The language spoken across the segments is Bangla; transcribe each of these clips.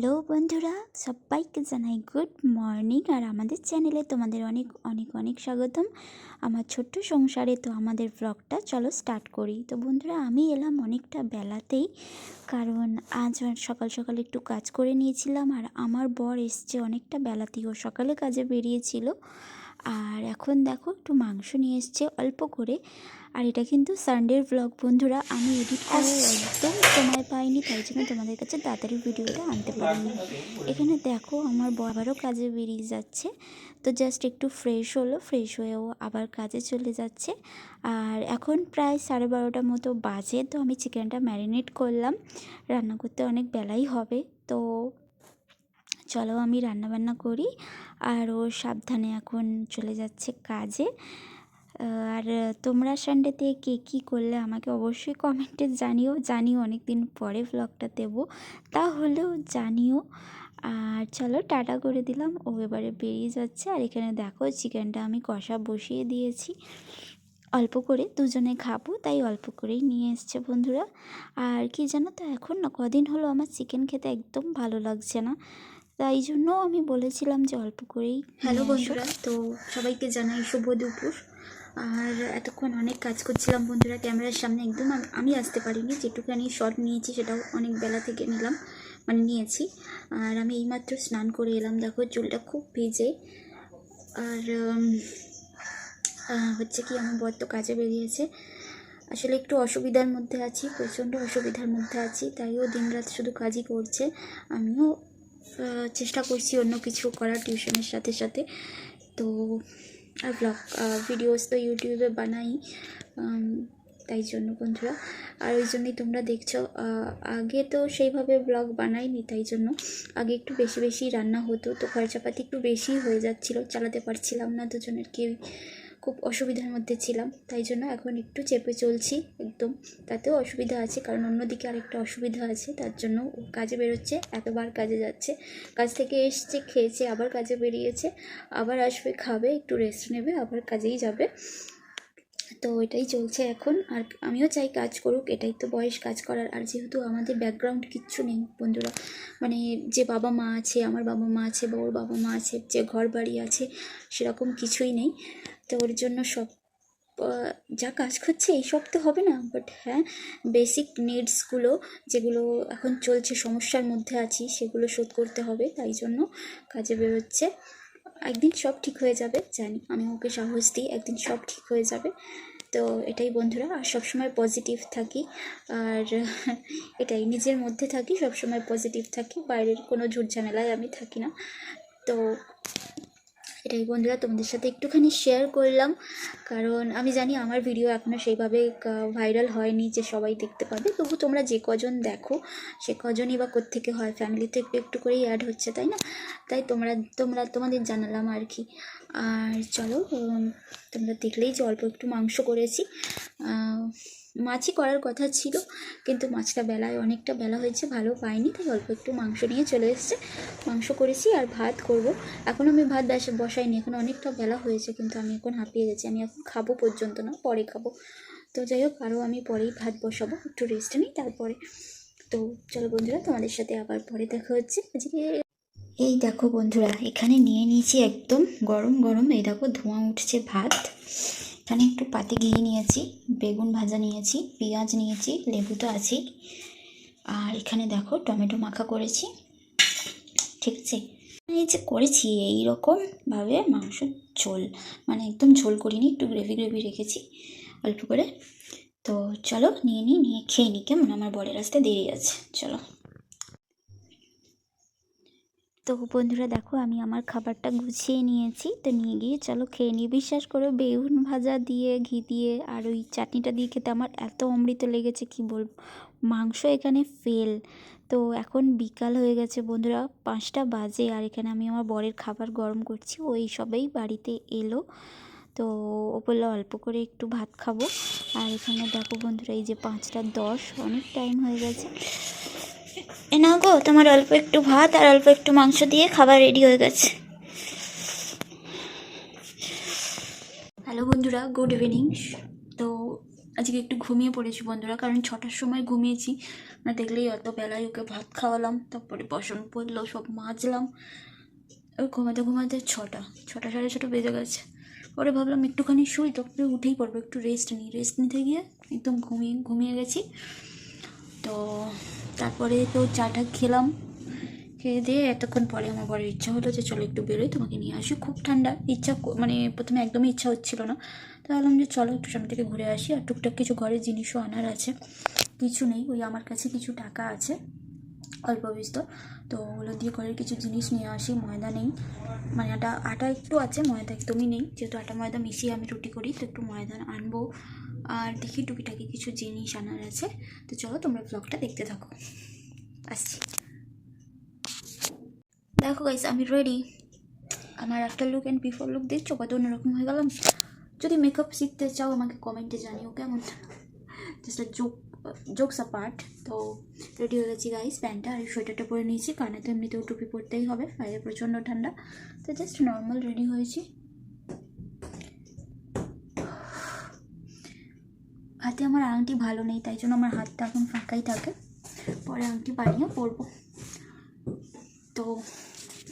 হ্যালো বন্ধুরা, সবাইকে জানাই গুড মর্নিং। আর আমাদের চ্যানেলে তোমাদের অনেক অনেক অনেক স্বাগতম আমার ছোট্ট সংসারে। তো আমাদের ব্লগটা চলো স্টার্ট করি। তো বন্ধুরা, আমি এলাম অনেকটা বেলাতেই, কারণ আজ সকাল সকাল একটু কাজ করে নিয়েছিলাম। আর আমার বর এসছে অনেকটা বেলাতেই, ও সকালে কাজে বেরিয়েছিল। আর এখন দেখো একটু মাংস নিয়ে এসছে অল্প করে। আর এটা কিন্তু সানডের ব্লগ বন্ধুরা, আমি এডিট করে একদম সময় পাইনি, তাই জন্য তোমাদের কাছে তাড়াতাড়ি ভিডিওটা আনতে পারিনি। এখানে দেখো আমার আবারও কাজে বেরিয়ে যাচ্ছে। তো জাস্ট একটু ফ্রেশ হলো, ফ্রেশ হয়েও আবার কাজে চলে যাচ্ছে। আর এখন প্রায় 12:30 মতো বাজে। তো আমি চিকেনটা ম্যারিনেট করলাম, রান্না করতে অনেক বেলাই হবে। তো চলো আমি রান্নাবান্না করি, আর ও সাবধানে এখন চলে যাচ্ছে কাজে। আর তোমরা সানডেতে কে কী করলে আমাকে অবশ্যই কমেন্টে জানিও অনেক দিন পরে ব্লগটা দেবো, তাহলেও জানিও। আর চলো টাটা করে দিলাম, ও এবারে বেরিয়ে যাচ্ছে। আর এখানে দেখো চিকেনটা আমি কষা বসিয়ে দিয়েছি অল্প করে, দুজনে খাবো তাই অল্প করেই নিয়ে এসছে বন্ধুরা। আর কি জানো তো, এখন না কদিন হলো আমার চিকেন খেতে একদম ভালো লাগছে না, তাই জন্য আমি বলেছিলাম যে অল্প করেই। হ্যালো বন্ধুরা, তো সবাইকে জানাই শুভ দুপুর। আর এতক্ষণ অনেক কাজ করছিলাম বন্ধুরা ক্যামেরার সামনে, একদম আমি আসতে পারিনি। যেটুখানি শর্ট নিয়েছি সেটাও অনেক বেলা থেকে নিয়েছি। আর আমি এইমাত্র স্নান করে এলাম, দেখো চুলটা খুব ভিজে। আর হচ্ছে কি, আমার বর তো কাজে বেরিয়েছে। আসলে একটু অসুবিধার মধ্যে আছি, প্রচণ্ড অসুবিধার মধ্যে আছি, তাইও দিনরাত শুধু কাজই করছে। আমিও চেষ্টা করছি অন্য কিছু করার টিউশনের সাথে সাথে। তো আর ভিডিওস তো ইউটিউবে বানাই, তাই জন্য বন্ধুরা। আর ওই জন্যই তোমরা দেখছো, আগে তো সেইভাবে ব্লগ বানাইনি, তাই জন্য আগে একটু বেশি বেশি রান্না হতো, তো খরচাপাতি একটু বেশি হয়ে যাচ্ছিলো, চালাতে পারছিলাম না, দুজনের কেউ খুব অসুবিধার মধ্যে ছিলাম, তাই জন্য এখন একটু চেপে চলছি একদম। তাতেও অসুবিধা আছে, কারণ অন্যদিকে আরেকটা অসুবিধা আছে, তার জন্য ও কাজে বেরোচ্ছে, এতবার কাজে যাচ্ছে, কাজ থেকে এসছে, খেয়েছে, আবার কাজে বেরিয়েছে, আবার আসবে, খাবে, একটু রেস্ট নেবে, আবার কাজেই যাবে। তো এটাই চলছে এখন। আর আমিও চাই কাজ করুক, এটাই তো বয়স কাজ করার। আর যেহেতু আমাদের ব্যাকগ্রাউন্ড কিচ্ছু নেই বন্ধুরা, মানে যে বাবা মা আছে, আমার বাবা মা আছে বা ওর বাবা মা আছে, যে ঘর বাড়ি আছে, সেরকম কিছুই নেই। তো ওর জন্য সব যা কাজ করছে এইসব তো হবে না, বাট হ্যাঁ, বেসিক নিডসগুলো যেগুলো এখন চলছে, সমস্যার মধ্যে আছি, সেগুলো শোধ করতে হবে, তাই জন্য কাজে বেরোচ্ছে। একদিন সব ঠিক হয়ে যাবে জানি, আমি ওকে সাহস দিই, একদিন সব ঠিক হয়ে যাবে। তো এটাই বন্ধুরা, আর সবসময় পজিটিভ থাকি, আর এটাই নিজের মধ্যে থাকি, সবসময় পজিটিভ থাকি, বাইরের কোনো ঝুট ঝামেলায় আমি থাকি না। তো এটাই বন্ধুরা, তোমাদের সাথে একটুখানি শেয়ার করলাম, কারণ আমি জানি আমার ভিডিও এখনও সেইভাবে ভাইরাল হয়নি যে সবাই দেখতে পাবে, তবু তোমরা যে কজন দেখো সে কজনই বা কোত্থেকে হয়, ফ্যামিলিতে একটু একটু করেই অ্যাড হচ্ছে, তাই না? তাই তোমাদের জানালাম আর কি। আর চলো, তোমরা দেখলেই যে অল্প একটু মাংস করেছি, মাছই করার কথা ছিল, কিন্তু মাছটা অনেকটা বেলা হয়েছে, ভালো পাইনি, তাই অল্প একটু মাংস নিয়ে চলে এসছে। মাংস করেছি আর ভাত করব। এখন আমি ভাত বসাইনি, এখন অনেকটা বেলা হয়েছে, কিন্তু আমি এখন হাঁপিয়ে গেছি, আমি এখন খাবো পর্যন্ত না, পরে খাবো। তো যাই হোক, আরও আমি পরেই ভাত বসাবো, একটু রেস্ট নিই তারপরে। তো চলো বন্ধুরা, তোমাদের সাথে আবার পরে দেখা হচ্ছে। আজকে এই দেখো বন্ধুরা, এখানে নিয়ে নিয়েছি একদম গরম গরম, এই দেখো ধোঁয়া উঠছে ভাত। এখানে একটু পাতে ঘি নিয়েছি, বেগুন ভাজা নিয়েছি, পেঁয়াজ নিয়েছি, লেবু তো আছেই, আর এখানে দেখো টমেটো মাখা করেছি, ঠিক আছে। এই যে করেছি এইরকমভাবে মাংস ঝোল, মানে একদম ঝোল করিনি, একটু গ্রেভি গ্রেভি রেখেছি অল্প করে। তো চলো নিয়ে খেয়ে নিই, কেমন? আমার বরের আসতে দেরি আছে, চলো। তো বন্ধুরা দেখো, আমি আমার খাবারটা গুছিয়ে নিয়েছি, তো নিয়ে গিয়ে চলো খেয়ে নিই। বিশ্বাস করো, বেগুন ভাজা দিয়ে ঘি দিয়ে আর ওই চাটনিটা দিয়ে খেতে আমার এত অমৃত লেগেছে, কি বলবো। মাংস এখানে ফেল। তো এখন বিকাল হয়ে গেছে বন্ধুরা, 5টা বাজে, আর এখানে আমি আমার বরের খাবার গরম করছি, ওই সবেই বাড়িতে এলো। তো ও বললো অল্প করে একটু ভাত খাবো। আর এখানে দেখো বন্ধুরা, এই যে 5টা 10, অনেক টাইম হয়ে গেছে। এ নাও গো, তোমার অল্প একটু ভাত আর অল্প একটু মাংস দিয়ে খাবার রেডি হয়ে গেছে। হ্যালো বন্ধুরা, গুড ইভিনিং। তো আজকে একটু ঘুমিয়ে পড়েছি বন্ধুরা, কারণ 6টার সময় ঘুমিয়েছি। না দেখলেই অত বেলায় ওকে ভাত খাওয়ালাম, তারপরে বাসন পড়লো, সব মাজলাম। ওই ঘুমাতে ঘুমাতে 6টা 6:30 বেজে গেছে। পরে ভাবলাম একটুখানি শুই, তারপরে উঠেই পড়বো, একটু রেস্ট নিতে গিয়ে একদম ঘুমিয়ে গেছি। তো তারপরে তো চাটা খেলাম, খেয়ে দিয়ে এতক্ষণ পরে আমার বড় ইচ্ছা হলো যে চলো একটু বেরোই, তোমাকে নিয়ে আসি। খুব ঠান্ডা, মানে প্রথমে একদমই ইচ্ছা হচ্ছিল না, তো ভাবলাম যে চলো একটু সামনে থেকে ঘুরে আসি। আর টুকটাক কিছু ঘরের জিনিসও আনার আছে, কিছু নেই, ওই আমার কাছে কিছু টাকা আছে অল্প বিস্তর, তো ওগুলো দিয়ে ঘরের কিছু জিনিস নিয়ে আসি। ময়দা নেই, মানে আটা একটু আছে, ময়দা একদমই নেই, যেহেতু আটা ময়দা মিশিয়ে আমি রুটি করি, তো একটু ময়দা আনবো। আর দেখি টুকিটাকি কিছু জিনিস আনার আছে, তো চলো তোমরা ব্লগটা দেখতে থাকো, আসছি। দেখো গাইস, আমি রেডি। আমার after look and before look দেখছো কত অন্যরকম হয়ে গেলাম। যদি মেকআপ শিখতে চাও আমাকে কমেন্টে জানিও কেমন, জাস্ট জোকস পার্ট। তো রেডি হয়ে গেছি গাইস, প্যান্টটা আর সোয়েটারটা পরে নিয়েছি, কানে তো এমনিতেও টুপি পরতেই হবে, বাইরে প্রচণ্ড ঠান্ডা, তো জাস্ট নর্মাল রেডি হয়েছি। হাতে আমার আংটি ভালো নেই, তাই জন্য আমার হাতটা এখন ফাঁকাই থাকে, পরে আংটি বানিয়ে পরবো। তো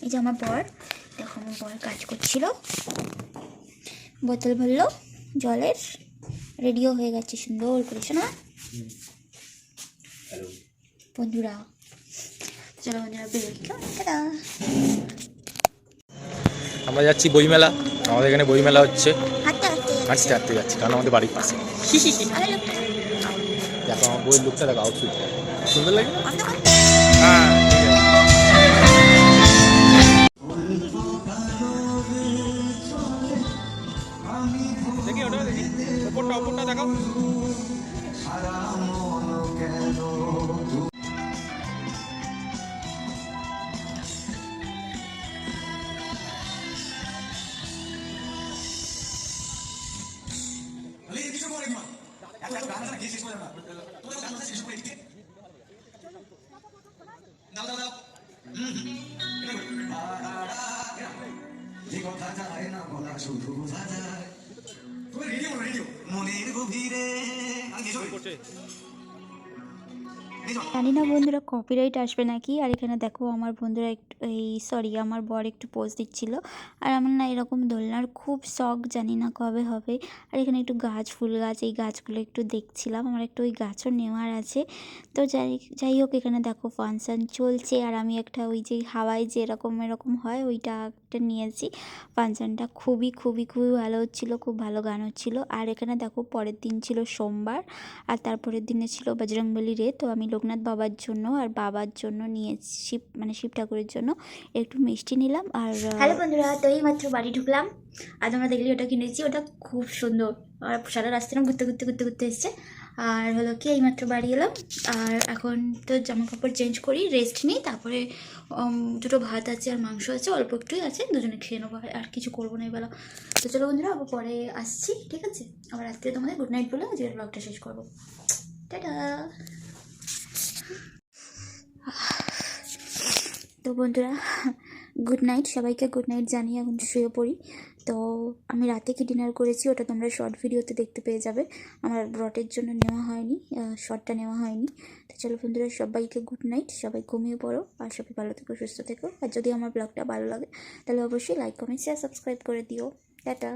এই যে আমার বর, দেখো আমার বর কাজ করছিল, বোতল ভরলো জলের, রেডিও হয়ে গেছে সুন্দর করে, শোনা বন্ধুরা। চলো বন্ধুরা বেরোই, টাটা। আমরা যাচ্ছি বইমেলা, আমাদের এখানে বইমেলা হচ্ছে, হাঁটতে হাঁটতে হাঁটতে যাচ্ছি কারণ আমাদের বাড়ির পাশে। দেখো আমার বইয়ের লুকটা, দেখো আউটফিট সুন্দর লাগে না? হ্যাঁ দেখি ওটা, দেখি ওপরটা দেখাও। জানি না বন্ধুরা কপিরাইট আসবে নাকি। আর এখানে দেখো আমার বন্ধুরা আমার বর একটু পোজ দিচ্ছিল। আর আমার না এরকম দোলনার খুব শখ, জানি না কবে হবে। আর এখানে একটু ফুল গাছ, এই গাছগুলো একটু দেখছিলাম, আমার একটু ওই গাছও নেওয়ার আছে। তো যাই হোক, এখানে দেখো ফাংশান চলছে, আর আমি একটা ওই যে হাওয়ায় যে এরকম হয় ওইটা একটা নিয়েছি। ফাংশানটা খুবই ভালো হচ্ছিলো, খুব ভালো গান হচ্ছিলো। আর এখানে দেখো পরের দিন ছিল সোমবার, আর তারপরের দিনে ছিল বজরংবলী রে। তো আমি লোকনাথ বাবার জন্য আর বাবার জন্য নিয়েছি, শিব ঠাকুরের জন্য একটু মিষ্টি নিলাম। আর হ্যালো বন্ধুরা, তো এই মাত্র বাড়ি ঢুকলাম, আজ আমরা দেখলি ওটা কিনেছি, ওটা খুব সুন্দর, আর সারা রাস্তা ঘুরতে এসছে। আর হলো কি এইমাত্র বাড়ি এলাম, আর এখন তো জামা কাপড় চেঞ্জ করি, রেস্ট নিই, তারপরে দুটো ভাত আছে আর মাংস আছে, অল্প একটুই আছে, দুজনে খেয়ে নেবো, আর কিছু করবো না এবেলা। তো চলো বন্ধুরা, আবার পরে আসছি, ঠিক আছে? আবার রাত্রে তোমাদের গুড নাইট বলে আজকের ব্লগটা শেষ করবো, টাটা। তো বন্ধুরা গুড নাইট, সবাইকে গুড নাইট জানিয়ে এখন শুয়ে পড়ি। তো আমি রাতে কি ডিনার করেছি ওটা তোমরা শর্ট ভিডিওতে দেখতে পেয়ে যাবে, আমার ব্রটের জন্য নেওয়া হয়নি, শর্টটা নেওয়া হয়নি। তো চলো বন্ধুরা, সবাইকে গুড নাইট, সবাই ঘুমিয়ে পড়ো, আর সবাই ভালো থেকো, সুস্থ থেকো। আর যদি আমার ব্লগটা ভালো লাগে তাহলে অবশ্যই লাইক কমেন্ট শেয়ার সাবস্ক্রাইব করে দিও, টাটা।